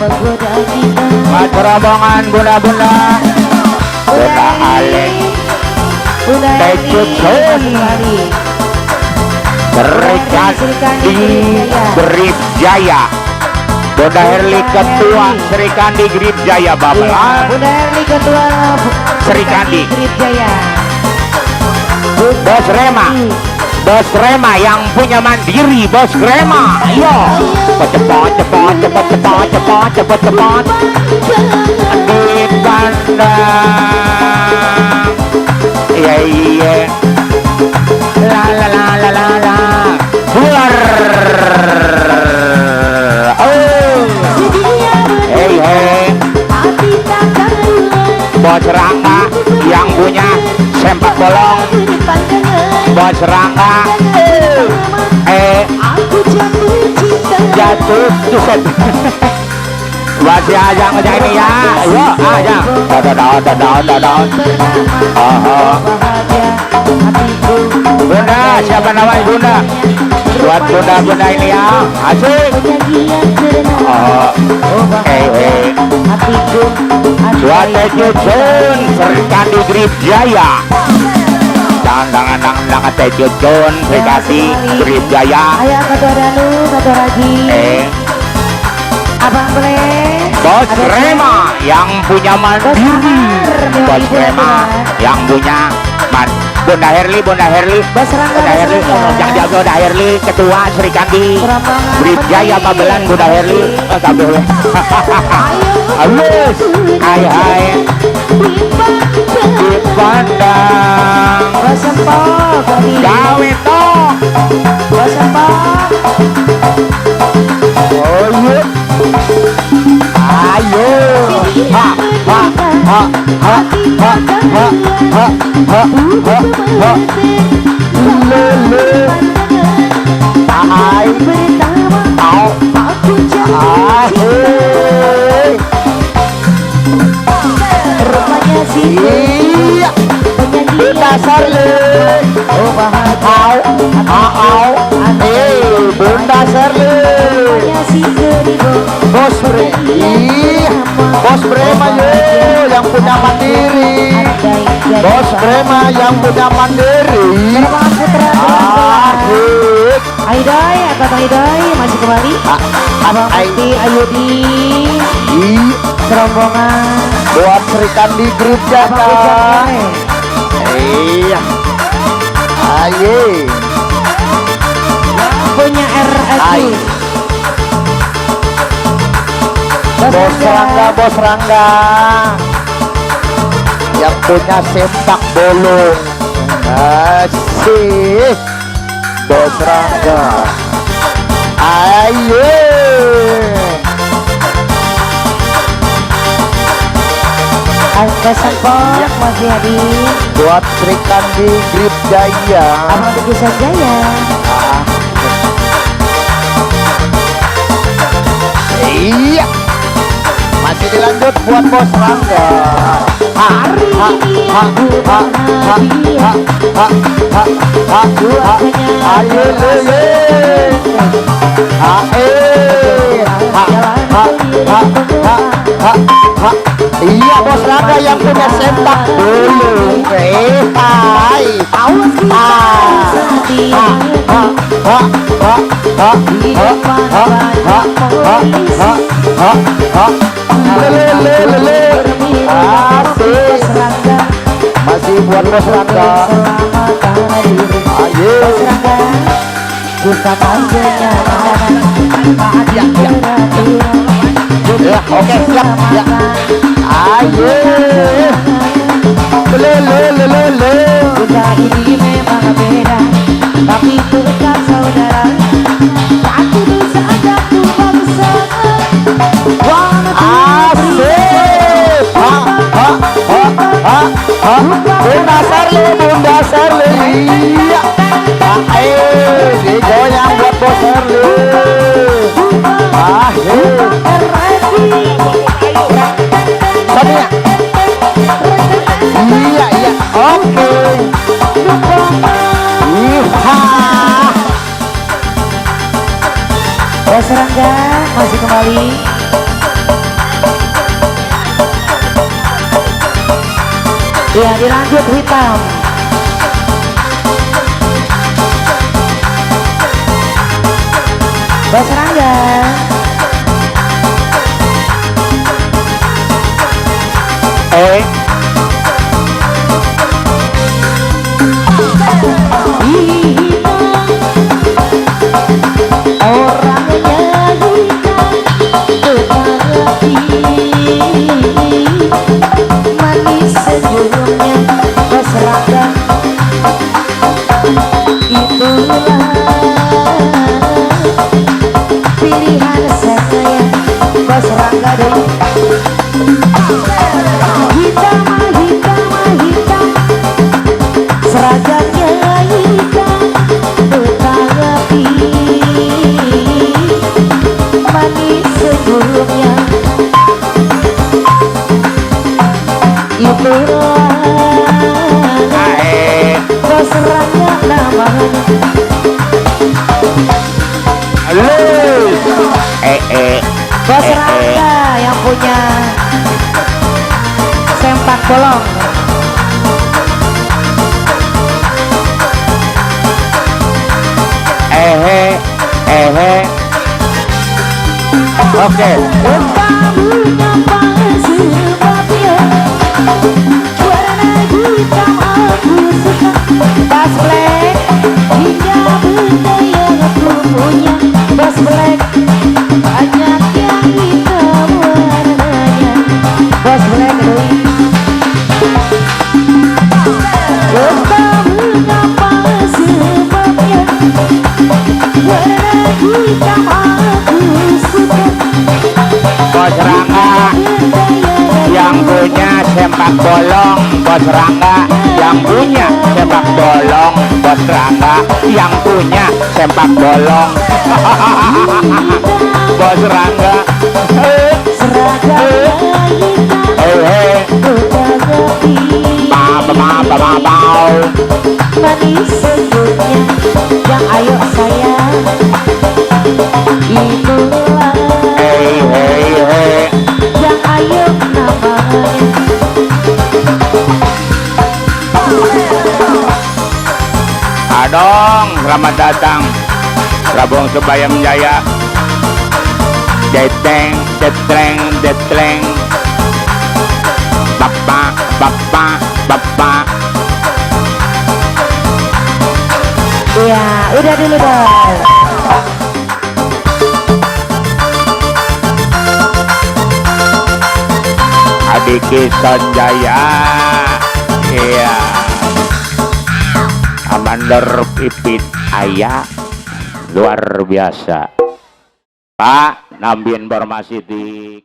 menggoda kita. Rombongan bunda-bunda, Bunda Alek, Teh Cucun, Serikandi Grip Jaya, Bunda Herli Ketua Serikandi Grip Jaya Babelan. Bunda Herli Ketua Serikandi Grip Jaya. Bos Rema, Bos Rema yang punya mandiri, Bos Rema. Ayo, cepat di pandang. Iya, la la la la la la. Keluar. Oh, hey. Bos Rangga yang punya sempak bolong, Bos Rangga jatuh tuset. Masih aja ngejak ini ya. Ayo aja. Daun. Bunda, siapa namanya Bunda? Buat bunda-bunda ini ya. Asik. Buat Teh Cucun Serikandi Grip Jaya. Jangan Teh Cucun Serikandi Grip Jaya. Ayah Ketua Danu, Ketua Raji. Abang boleh. Bos Rema yang punya mandiri, Bos Rema yang punya Bunda Herli, Bunda Herli yang jaga Bunda Herli Ketua Serikandi Grip Jaya Babelan, Bunda Herli. Halus, hai di pandang. Bos Empok, gawe toh. Bos Empok. Oh iya. Ayo, ha. Rupanya sih Iya. Dasar le. Oh bahagia. Bunda Serle. Bos Bre. Bos Brema yang punya mandiri. Bos Brema yang punya mandiri. Asik. Aidai, Abang Aidai masih kembali. Abang Ati Ayudi. Serombongan Buat Serikandi Grip Jaya. Iya. Aye. Punya RSU. Bos Rangga yang punya sepak bolong. Asik. Bos Rangga. Ayo. Angka Sempok masih hadir. Buat Serikandi Grip Jaya. Abang Teguh Sanjaya. Iya. Masih dilanjut buat Bos Rangga. Hari ini aku bahagia. Ayo iya Bos Rangga yang punya sepak bolong. Hai. Masih buat Bos Rangga. Ayo. Kita panjangnya ya, oke siap ya. Ayo. Kita ini memang beda, tapi tetap saudara. Satu dosa satu bangsa. Asik. Bunda Serli. Iya. Digoyang buat Bos Serli. Sonia. Iya. Oke. Bos Rangga masih kembali. Ya dilanjut hitam. Bos Rangga. Manis senyumnya Bos Rangga, itulah pilihan saya Bos Rangga deh. Hitam, hitam, hitam, seragamnya hitam, tetapi manis senyumnya itulah Bos Rangga namanya. Bos Rangga yang punya sempak bolong. Oke. Warna hitam aku suka. Bos Black hingga benda yang aku punya. Bos Black banyak yang hitam warnanya. Bos Black entah mengapa sebabnya warna hitam aku suka. Bos Rangga yang punya sempak bolong, Bos Rangga yang punya sempak bolong, Bos Rangga yang punya sempak bolong. Bos Rangga manis senyumnya yang ayo sayang, itulah yang ayo namanya. Adong, selamat datang Rabong Subayam Jaya. Deteng, detreng, detreng. Bapak, bapak, bapak. Ya, udah dulu Bos. Adiki Sanjaya. Iya. Amander Pipit Ayah. Luar biasa. Pak, nambahin informasi di